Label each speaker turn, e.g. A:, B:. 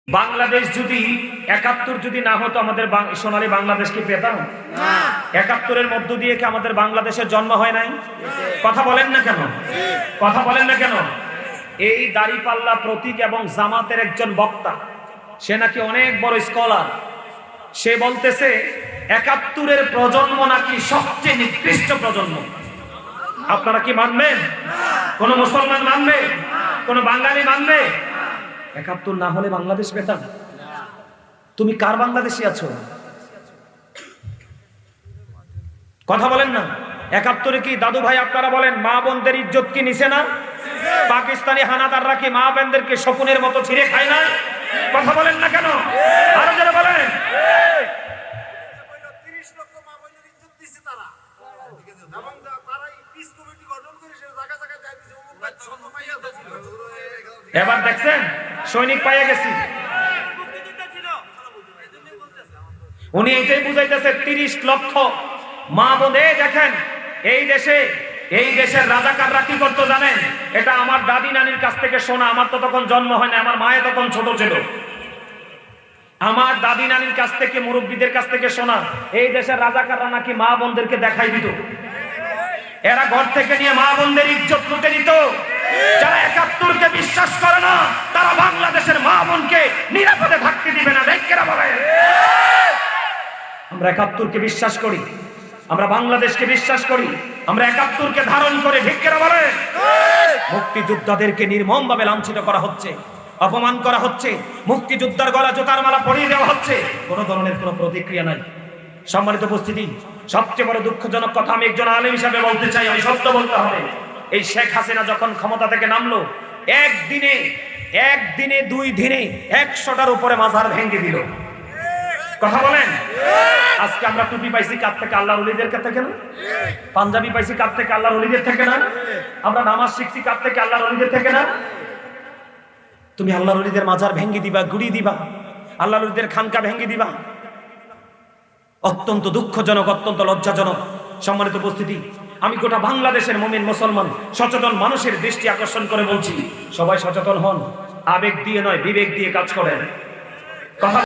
A: বাংলাদেশ যদি ৭১ যদি না হতো আমাদের সোনালী বাংলাদেশ কি পেতাম? ৭১-এর মধ্য দিয়ে কি আমাদের বাংলাদেশের জন্ম হয় নাই? কথা বলেন না কেন? কথা বলেন না কেন? এই দাড়িপাল্লা প্রতীক এবং জামাতের একজন বক্তা, সে নাকি অনেক বড় স্কলার, সে বলতেছে ৭১-এর প্রজন্ম নাকি সবচেয়ে নিকৃষ্ট প্রজন্ম। আপনারা কি মানবেন? কোন মুসলমান মানবে? কোন বাঙালি মানবে? ৭১ না হলে বাংলাদেশ পেতাম? তুমি কার বাংলাদেশে আছো? কথা বলেন না। ৭১-এ কি দাদু ভাই আপনারা বলেন মা বোনদের ইজ্জত কি নিছে না? পাকিস্তানি হানাদাররা কি মা বোনদেরকে শকুনের মতো ছিঁড়ে খায় না? কথা বলেন না কেন? আরো যারা বলেন এবার দেখছেন সৈনিক পাইয়া গেছি। উনি এইটাই বুঝাইতেছে ৩০ লক্ষ মা বোনে। দেখেন এই দেশের রাজাকাররা কি করতো জানেন? এটা আমার দাদি নানির কাছ থেকে শোনা। আমার তো তখন জন্ম হয় না, আমার মায়ে তখন ছোট ছিল। আমার দাদি নানির কাছ থেকে, মুরব্বীদের কাছ থেকে শোনা, এই দেশের রাজাকাররা নাকি মা বোনদেরকে দেখাই দিত। এরা ঘর থেকে নিয়ে মা বোনদের ইজ্জত লুটে দিত। যারা ৭১-কে বিশ্বাস করে না তারা বাংলাদেশের মা বোনকে নিরাপদে থাকতে দিবে না। দেখেরা বলে আমরা ৭১-কে বিশ্বাস করি, আমরা বাংলাদেশকে বিশ্বাস করি, আমরা ৭১-কে ধারণ করে। ঢেকেরা বলে মুক্তিযোদ্ধাদেরকে নির্মমভাবে লাঞ্ছিত করা হচ্ছে, অপমান করা হচ্ছে, মুক্তিযোদ্ধার গলা জোতার মালা পরিয়ে দেওয়া হচ্ছে, কোনো ধরনের কোনো প্রতিক্রিয়া নাই। সম্মানিত উপস্থিতি, সবচেয়ে বড় দুঃখজনক কথা আমি একজন আলেম হিসাবে বলতে চাই, আমি সত্য বলতে হবে। এই শেখ হাসিনা যখন ক্ষমতা থেকে নামলো, একদিনে ২ দিনে ১০০টার উপরে মাজার ভেঙে দিল। কথা বলেন। আজকে আমরা টুপি পাইছি কার থেকে? আল্লাহর ওলিদের থেকে না? পাঞ্জাবি পাইছি কার থেকে? আল্লাহর ওলিদের থেকে না? আমরা নামাজ শিখছি কার থেকে? আল্লাহর ওলিদের থেকে না? তুমি আল্লাহর ওলিদের মাজার ভেঙে দিবা, গুড়ি দিবা, আল্লাহর ওলিদের খানকা ভেঙে দিবা। অত্যন্ত দুঃখজনক, অত্যন্ত লজ্জাজনক। সম্মানিত উপস্থিতি, আমি গোটা বাংলাদেশের মুমিন মুসলমান সচেতন মানুষের দৃষ্টি আকর্ষণ করে বলছি, সবাই সচেতন হন। আবেগ দিয়ে নয়, বিবেক দিয়ে কাজ করেন। কথা